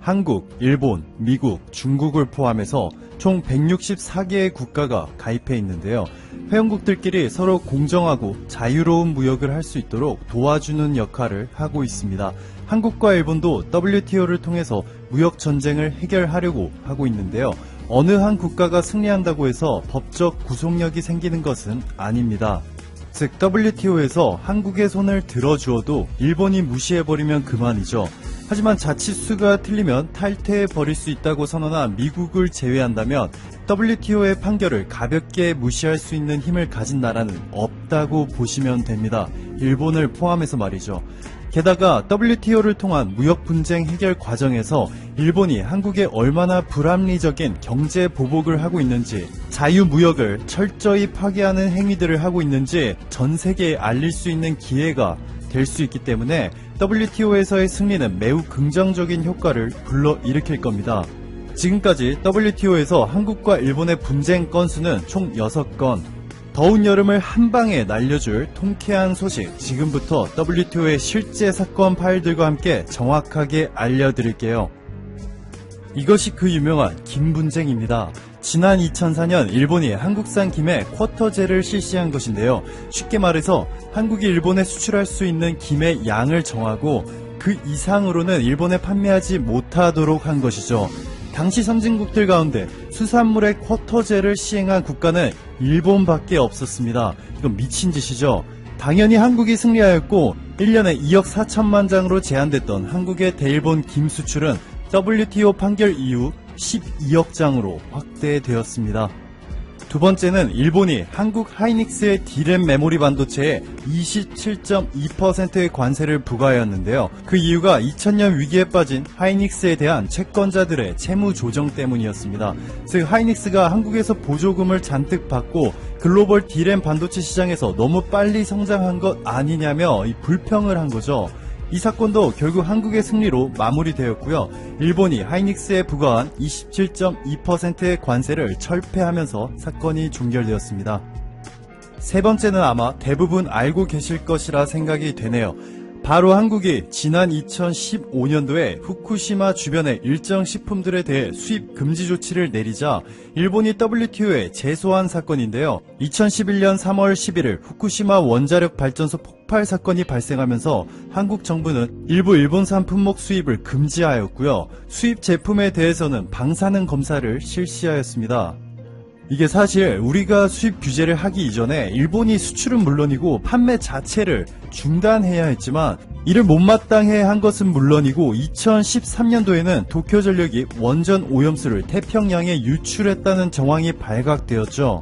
한국, 일본, 미국, 중국을 포함해서 총 164개의 국가가 가입해 있는데요. 회원국들끼리 서로 공정하고 자유로운 무역을 할 수 있도록 도와주는 역할을 하고 있습니다. 한국과 일본도 WTO를 통해서 무역 전쟁을 해결하려고 하고 있는데요. 어느 한 국가가 승리한다고 해서 법적 구속력이 생기는 것은 아닙니다. 즉 WTO에서 한국의 손을 들어주어도 일본이 무시해버리면 그만이죠. 하지만 자칫 수가 틀리면 탈퇴해버릴 수 있다고 선언한 미국을 제외한다면 WTO의 판결을 가볍게 무시할 수 있는 힘을 가진 나라는 없다고 보시면 됩니다. 일본을 포함해서 말이죠. 게다가 WTO를 통한 무역 분쟁 해결 과정에서 일본이 한국에 얼마나 불합리적인 경제 보복을 하고 있는지, 자유무역을 철저히 파괴하는 행위들을 하고 있는지 전 세계에 알릴 수 있는 기회가 될 수 있기 때문에 WTO에서의 승리는 매우 긍정적인 효과를 불러일으킬 겁니다. 지금까지 WTO에서 한국과 일본의 분쟁 건수는 총 6건, 더운 여름을 한방에 날려줄 통쾌한 소식, 지금부터 WTO의 실제 사건 파일들과 함께 정확하게 알려드릴게요. 이것이 그 유명한 김 분쟁입니다. 지난 2004년 일본이 한국산 김에 쿼터제를 실시한 것인데요. 쉽게 말해서 한국이 일본에 수출할 수 있는 김의 양을 정하고 그 이상으로는 일본에 판매하지 못하도록 한 것이죠. 당시 선진국들 가운데 수산물의 쿼터제를 시행한 국가는 일본밖에 없었습니다. 이건 미친 짓이죠. 당연히 한국이 승리하였고 1년에 2억 4천만 장으로 제한됐던 한국의 대일본 김 수출은 WTO 판결 이후 12억 장으로 확대되었습니다. 두 번째는 일본이 한국 하이닉스의 D램 메모리 반도체에 27.2%의 관세를 부과하였는데요. 그 이유가 2000년 위기에 빠진 하이닉스에 대한 채권자들의 채무 조정 때문이었습니다. 즉 하이닉스가 한국에서 보조금을 잔뜩 받고 글로벌 D램 반도체 시장에서 너무 빨리 성장한 것 아니냐며 불평을 한 거죠. 이 사건도 결국 한국의 승리로 마무리되었고요. 일본이 하이닉스에 부과한 27.2%의 관세를 철폐하면서 사건이 종결되었습니다. 세 번째는 아마 대부분 알고 계실 것이라 생각이 되네요. 바로 한국이 지난 2015년도에 후쿠시마 주변의 일정 식품들에 대해 수입 금지 조치를 내리자 일본이 WTO에 제소한 사건인데요. 2011년 3월 11일 후쿠시마 원자력 발전소 폭발 사건이 발생하면서 한국 정부는 일부 일본산 품목 수입을 금지하였고요. 수입 제품에 대해서는 방사능 검사를 실시하였습니다. 이게 사실 우리가 수입 규제를 하기 이전에 일본이 수출은 물론이고 판매 자체를 중단해야 했지만 이를 못마땅해 한 것은 물론이고 2013년도에는 도쿄전력이 원전 오염수를 태평양에 유출했다는 정황이 발각되었죠.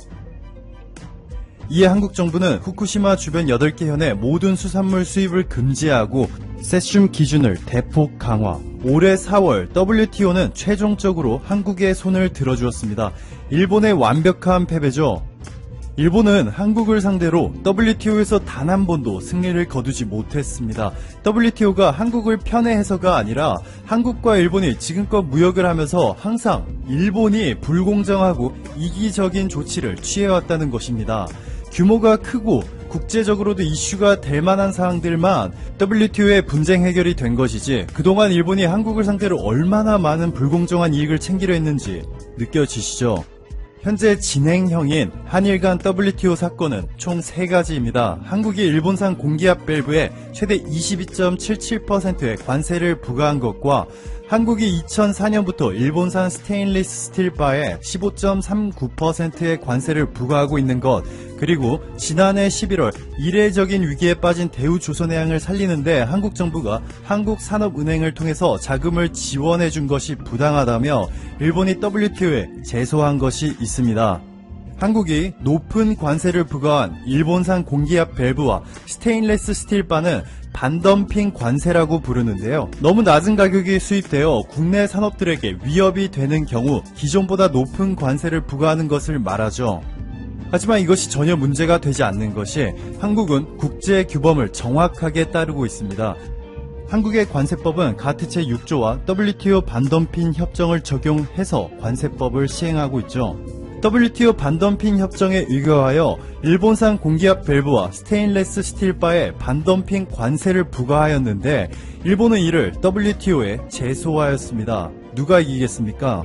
이에 한국 정부는 후쿠시마 주변 8개 현의 모든 수산물 수입을 금지하고 세슘 기준을 대폭 강화. 올해 4월 WTO는 최종적으로 한국의 손을 들어주었습니다. 일본의 완벽한 패배죠. 일본은 한국을 상대로 WTO에서 단 한 번도 승리를 거두지 못했습니다. WTO가 한국을 편애해서가 아니라 한국과 일본이 지금껏 무역을 하면서 항상 일본이 불공정하고 이기적인 조치를 취해왔다는 것입니다. 규모가 크고 국제적으로도 이슈가 될 만한 사항들만 WTO의 분쟁 해결이 된 것이지 그동안 일본이 한국을 상대로 얼마나 많은 불공정한 이익을 챙기려 했는지 느껴지시죠? 현재 진행형인 한일 간 WTO 사건은 총 3가지입니다. 한국이 일본산 공기압 밸브에 최대 22.77%의 관세를 부과한 것과 한국이 2004년부터 일본산 스테인리스 스틸 바에 15.39%의 관세를 부과하고 있는 것, 그리고 지난해 11월 이례적인 위기에 빠진 대우조선해양을 살리는데 한국 정부가 한국산업은행을 통해서 자금을 지원해 준 것이 부당하다며 일본이 WTO에 제소한 것이 있습니다. 한국이 높은 관세를 부과한 일본산 공기압 밸브와 스테인리스 스틸 바는 반덤핑 관세라고 부르는데요. 너무 낮은 가격이 수입되어 국내 산업들에게 위협이 되는 경우 기존보다 높은 관세를 부과하는 것을 말하죠. 하지만 이것이 전혀 문제가 되지 않는 것이 한국은 국제 규범을 정확하게 따르고 있습니다. 한국의 관세법은 가트 제6조와 WTO 반덤핑 협정을 적용해서 관세법을 시행하고 있죠. WTO 반덤핑 협정에 의거하여 일본산 공기압 밸브와 스테인리스 스틸 바에 반덤핑 관세를 부과하였는데 일본은 이를 WTO에 제소하였습니다. 누가 이기겠습니까?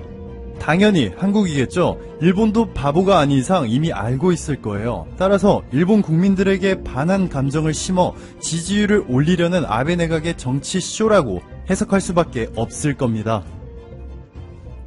당연히 한국이겠죠. 일본도 바보가 아닌 이상 이미 알고 있을 거예요. 따라서 일본 국민들에게 반한 감정을 심어 지지율을 올리려는 아베 내각의 정치 쇼라고 해석할 수밖에 없을 겁니다.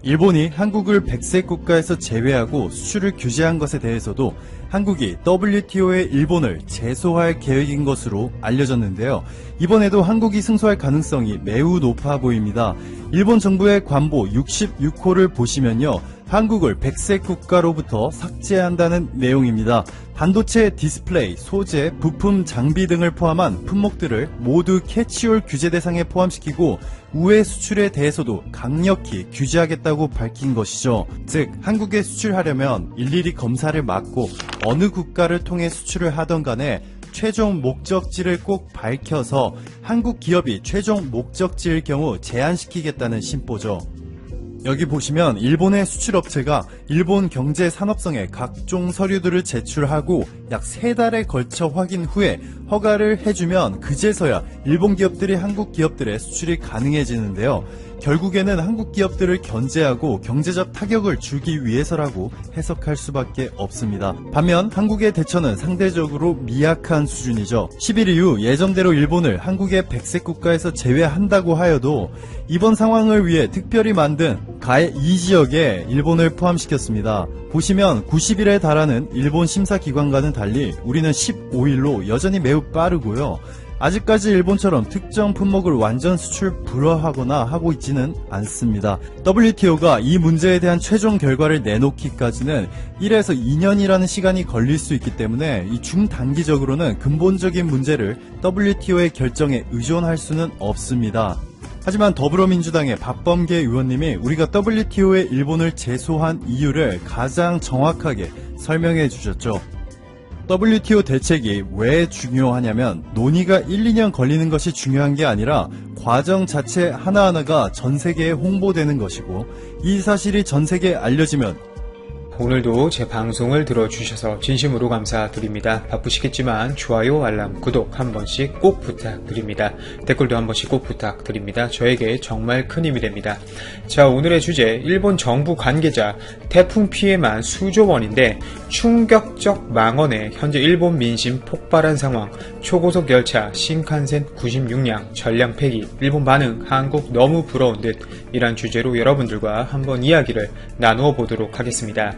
일본이 한국을 백색 국가에서 제외하고 수출을 규제한 것에 대해서도 한국이 WTO에 일본을 제소할 계획인 것으로 알려졌는데요. 이번에도 한국이 승소할 가능성이 매우 높아 보입니다. 일본 정부의 관보 66호를 보시면요. 한국을 백색 국가로부터 삭제한다는 내용입니다. 반도체 디스플레이, 소재, 부품, 장비 등을 포함한 품목들을 모두 캐치올 규제 대상에 포함시키고 우회 수출에 대해서도 강력히 규제하겠다고 밝힌 것이죠. 즉 한국에 수출하려면 일일이 검사를 맡고 어느 국가를 통해 수출을 하던 간에 최종 목적지를 꼭 밝혀서 한국 기업이 최종 목적지일 경우 제한시키겠다는 심보죠. 여기 보시면 일본의 수출업체가 일본 경제산업성에 각종 서류들을 제출하고 약 3달에 걸쳐 확인 후에 허가를 해주면 그제서야 일본 기업들이 한국 기업들의 수출이 가능해지는데요. 결국에는 한국 기업들을 견제하고 경제적 타격을 주기 위해서라고 해석할 수밖에 없습니다. 반면 한국의 대처는 상대적으로 미약한 수준이죠. 10일 이후 예정대로 일본을 한국의 백색 국가에서 제외한다고 하여도 이번 상황을 위해 특별히 만든 가해 2지역에 일본을 포함시켰습니다. 보시면 90일에 달하는 일본 심사기관과는 달리 우리는 15일로 여전히 매우 빠르고요. 아직까지 일본처럼 특정 품목을 완전 수출 불허하거나 하고 있지는 않습니다. WTO가 이 문제에 대한 최종 결과를 내놓기까지는 1에서 2년이라는 시간이 걸릴 수 있기 때문에 이 중단기적으로는 근본적인 문제를 WTO의 결정에 의존할 수는 없습니다. 하지만 더불어민주당의 박범계 의원님이 우리가 WTO에 일본을 제소한 이유를 가장 정확하게 설명해 주셨죠. WTO 대책이 왜 중요하냐면 논의가 1, 2년 걸리는 것이 중요한 게 아니라 과정 자체 하나하나가 전 세계에 홍보되는 것이고 이 사실이 전 세계에 알려지면 오늘도 제 방송을 들어주셔서 진심으로 감사드립니다. 바쁘시겠지만 좋아요, 알람, 구독 한 번씩 꼭 부탁드립니다. 댓글도 한 번씩 꼭 부탁드립니다. 저에게 정말 큰 힘이 됩니다. 자, 오늘의 주제 일본 정부 관계자 태풍 피해만 수조 원인데 충격적 망언에 현재 일본 민심 폭발한 상황, 초고속 열차 신칸센 96량 전량 폐기, 일본 반응, 한국 너무 부러운 듯 이란 주제로 여러분들과 한번 이야기를 나누어 보도록 하겠습니다.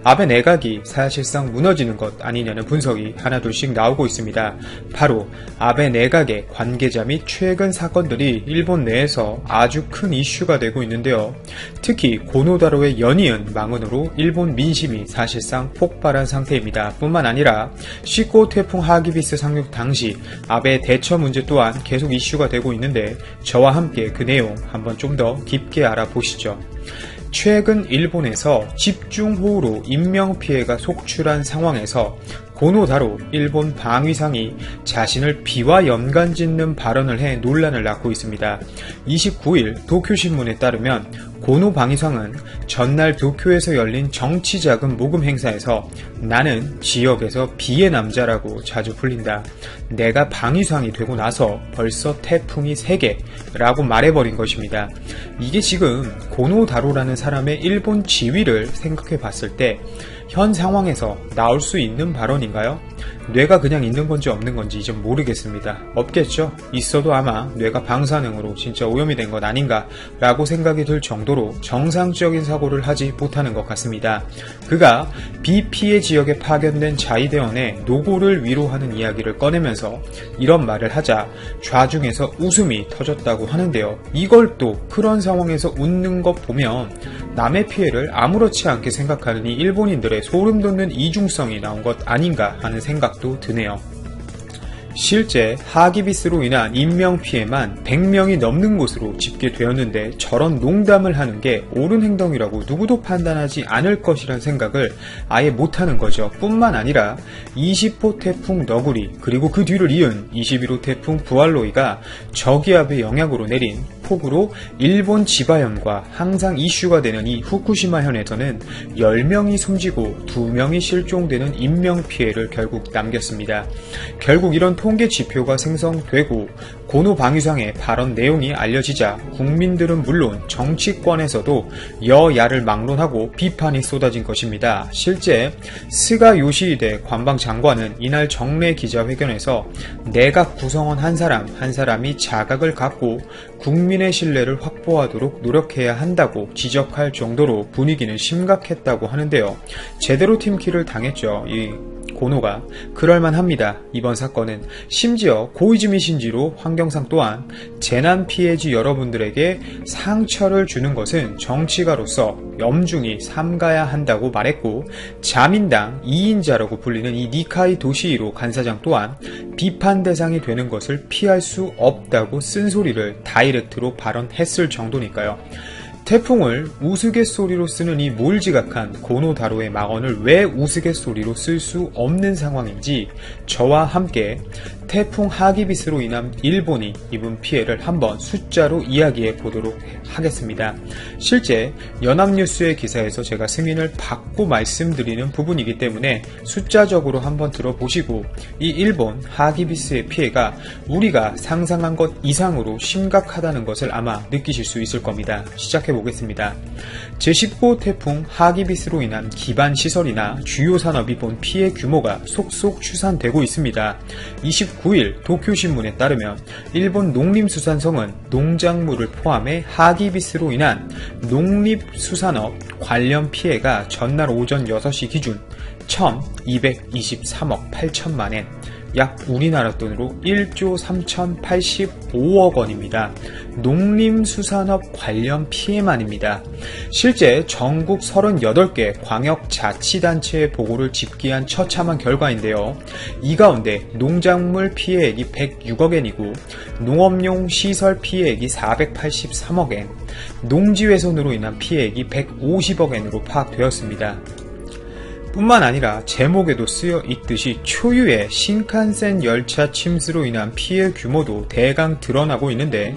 아베 내각이 사실상 무너지는 것 아니냐는 분석이 하나둘씩 나오고 있습니다. 바로 아베 내각의 관계자 및 최근 사건들이 일본 내에서 아주 큰 이슈가 되고 있는데요. 특히 고노다로의 연이은 망언으로 일본 민심이 사실상 폭발한 상태입니다. 뿐만 아니라 시코 태풍 하기비스 상륙 당시 아베 대처 문제 또한 계속 이슈가 되고 있는데 저와 함께 그 내용 한번 좀 더 깊게 알아보시죠. 최근 일본에서 집중호우로 인명피해가 속출한 상황에서 고노다로 일본 방위상이 자신을 비와 연관짓는 발언을 해 논란을 낳고 있습니다. 29일 도쿄신문에 따르면 고노 방위상은 전날 도쿄에서 열린 정치자금 모금 행사에서 나는 지역에서 비의 남자라고 자주 불린다. 내가 방위상이 되고 나서 벌써 태풍이 3개라고 말해버린 것입니다. 이게 지금 고노다로라는 사람의 일본 지위를 생각해 봤을 때 현 상황에서 나올 수 있는 발언인가요? 뇌가 그냥 있는 건지 없는 건지 이제 모르겠습니다. 없겠죠? 있어도 아마 뇌가 방사능으로 진짜 오염이 된 것 아닌가 라고 생각이 들 정도로 정상적인 사고를 하지 못하는 것 같습니다. 그가 비 피해 지역에 파견된 자위대원의 노고를 위로하는 이야기를 꺼내면서 이런 말을 하자 좌중에서 웃음이 터졌다고 하는데요. 이걸 또 그런 상황에서 웃는 것 보면 남의 피해를 아무렇지 않게 생각하는 이 일본인들의 소름돋는 이중성이 나온 것 아닌가 하는 생각도 드네요. 실제 하기비스로 인한 인명피해만 100명이 넘는 곳으로 집계되었는데 저런 농담을 하는 게 옳은 행동이라고 누구도 판단하지 않을 것이란 생각을 아예 못하는 거죠. 뿐만 아니라 20호 태풍 너구리 그리고 그 뒤를 이은 21호 태풍 부알로이가 저기압의 영향으로 내린 폭우로 일본 지바현과 항상 이슈가 되는 이 후쿠시마현에서는 10명이 숨지고 2명이 실종되는 인명피해를 결국 남겼습니다. 결국 이런 통계 지표가 생성되고 고노 방위상의 발언 내용이 알려지자 국민들은 물론 정치권에서도 여야를 막론하고 비판이 쏟아진 것입니다. 실제 스가 요시히데 관방장관은 이날 정례 기자회견에서 내각 구성원 한 사람이 자각을 갖고 국민의 신뢰를 확보하도록 노력해야 한다고 지적할 정도로 분위기는 심각했다고 하는데요. 제대로 팀킬을 당했죠. 이 고노가. 그럴만합니다. 이번 사건은 심지어 고이즈미 신지로 환경상 또한 재난 피해지 여러분들에게 상처를 주는 것은 정치가로서 엄중히 삼가야 한다고 말했고, 자민당 2인자라고 불리는 이 니카이 도시히로 간사장 또한 비판 대상이 되는 것을 피할 수 없다고 쓴소리를 다이렉트로 발언했을 정도니까요. 태풍을 우스갯소리로 쓰는 이 몰지각한 고노다로의 망언을 왜 우스갯소리로 쓸 수 없는 상황인지 저와 함께 태풍 하기비스로 인한 일본이 입은 피해를 한번 숫자로 이야기해 보도록 하겠습니다. 실제 연합뉴스의 기사에서 제가 승인을 받고 말씀드리는 부분이기 때문에 숫자적으로 한번 들어보시고 이 일본 하기비스의 피해가 우리가 상상한 것 이상으로 심각하다는 것을 아마 느끼실 수 있을 겁니다. 시작해 보겠습니다. 제19호 태풍 하기비스로 인한 기반 시설이나 주요 산업이 본 피해 규모가 속속 추산되고 있습니다. 29일 도쿄신문에 따르면 일본 농림수산성은 농작물을 포함해 하기비스로 인한 농립수산업 관련 피해가 전날 오전 6시 기준 1,223억 8천만 엔, 약 우리나라 돈으로 1조 3,085억 원입니다. 농림수산업 관련 피해만입니다. 실제 전국 38개 광역자치단체의 보고를 집계한 처참한 결과인데요. 이 가운데 농작물 피해액이 106억엔이고 농업용 시설 피해액이 483억엔, 농지훼손으로 인한 피해액이 150억엔으로 파악되었습니다. 뿐만 아니라 제목에도 쓰여 있듯이 초유의 신칸센 열차 침수로 인한 피해 규모도 대강 드러나고 있는데,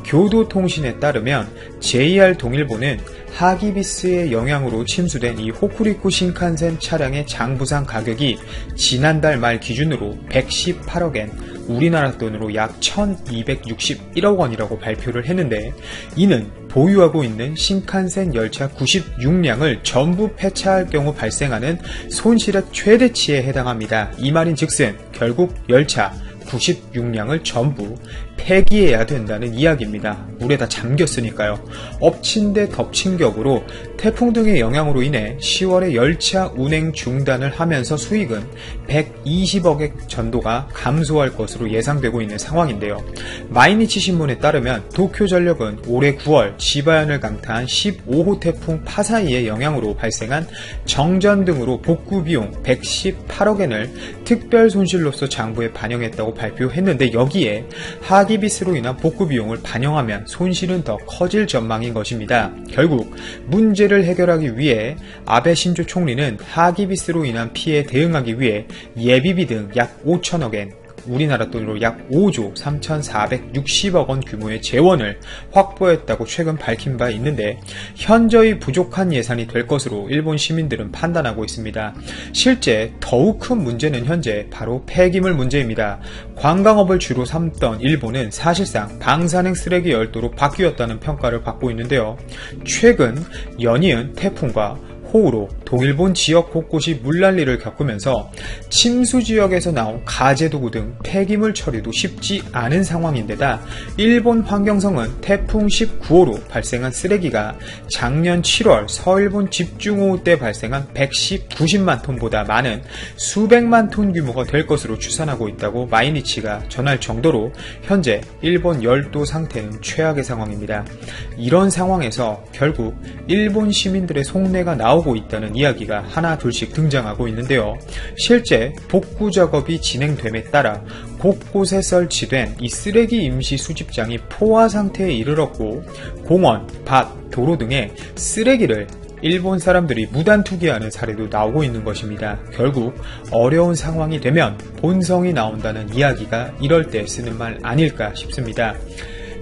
교도통신에 따르면 JR 동일보는 하기비스의 영향으로 침수된 이 호쿠리쿠 신칸센 차량의 장부상 가격이 지난달 말 기준으로 118억엔, 우리나라 돈으로 약 1261억 원이라고 발표를 했는데, 이는 보유하고 있는 신칸센 열차 96량을 전부 폐차할 경우 발생하는 손실의 최대치에 해당합니다. 이 말인 즉슨 결국 열차 96량을 전부 폐기해야 된다는 이야기입니다. 물에다 잠겼으니까요. 엎친 데 덮친 격으로 태풍 등의 영향으로 인해 10월에 열차 운행 중단을 하면서 수익은 120억의 전도가 감소할 것으로 예상되고 있는 상황인데요. 마이니치 신문에 따르면 도쿄전력은 올해 9월 지바현을 강타한 15호 태풍 파사이의 영향으로 발생한 정전 등으로 복구 비용 118억엔을 특별 손실로서 장부에 반영했다고 발표했는데, 여기에 하기비스로 인한 복구 비용을 반영하면 손실은 더 커질 전망인 것입니다. 결국 문제를 해결하기 위해 아베 신조 총리는 하기비스로 인한 피해에 대응하기 위해 예비비 등 약 5천억엔, 우리나라 돈으로 약 5조 3,460억 원 규모의 재원을 확보했다고 최근 밝힌 바 있는데, 현저히 부족한 예산이 될 것으로 일본 시민들은 판단하고 있습니다. 실제 더욱 큰 문제는 현재 바로 폐기물 문제입니다. 관광업을 주로 삼던 일본은 사실상 방사능 쓰레기 열도로 바뀌었다는 평가를 받고 있는데요. 최근 연이은 태풍과 호우로 동일본 지역 곳곳이 물난리를 겪으면서 침수 지역에서 나온 가재도구 등 폐기물 처리도 쉽지 않은 상황인데다, 일본 환경성은 태풍 19호로 발생한 쓰레기가 작년 7월 서일본 집중호우 때 발생한 190만 톤보다 많은 수백만 톤 규모가 될 것으로 추산하고 있다고 마이니치가 전할 정도로 현재 일본 열도 상태는 최악의 상황입니다. 이런 상황에서 결국 일본 시민들의 속내가 나오고 있다는 이야기가 하나 둘씩 등장하고 있는데요. 실제 복구 작업이 진행됨에 따라 곳곳에 설치된 이 쓰레기 임시 수집장이 포화 상태에 이르렀고, 공원, 밭, 도로 등의 쓰레기를 일본 사람들이 무단 투기하는 사례도 나오고 있는 것입니다. 결국 어려운 상황이 되면 본성이 나온다는 이야기가 이럴 때 쓰는 말 아닐까 싶습니다.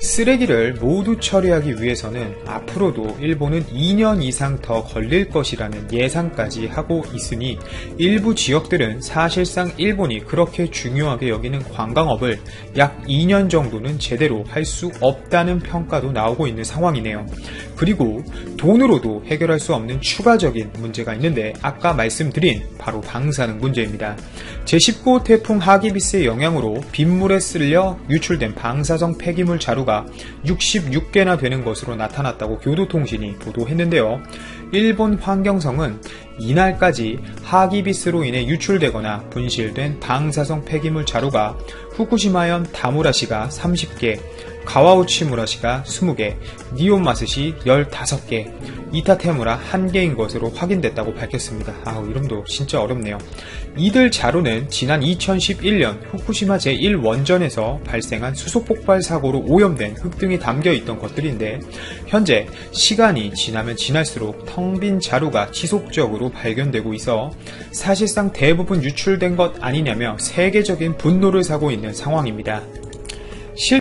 쓰레기를 모두 처리하기 위해서는 앞으로도 일본은 2년 이상 더 걸릴 것이라는 예상까지 하고 있으니 일부 지역들은 사실상 일본이 그렇게 중요하게 여기는 관광업을 약 2년 정도는 제대로 할 수 없다는 평가도 나오고 있는 상황이네요. 그리고 돈으로도 해결할 수 없는 추가적인 문제가 있는데 아까 말씀드린 바로 방사능 문제입니다. 제19호 태풍 하기비스의 영향으로 빗물에 쓸려 유출된 방사성 폐기물 자루가 66개나 되는 것으로 나타났다고 교도통신이 보도했는데요. 일본 환경성은 이날까지 하기비스로 인해 유출되거나 분실된 방사성 폐기물 자루가 후쿠시마현 다무라시가 30개, 가와우치무라시가 20개, 니온마스시 15개, 이타테무라 1개인 것으로 확인됐다고 밝혔습니다. 이름도 진짜 어렵네요. 이들 자루는 지난 2011년 후쿠시마 제1원전에서 발생한 수소폭발 사고로 오염된 흙 등이 담겨있던 것들인데 현재 시간이 지나면 지날수록 텅 빈 자루가 지속적으로 발견되고 있어 사실상 대부분 유출된 것 아니냐며 세계적인 분노를 사고 있는 상황입니다.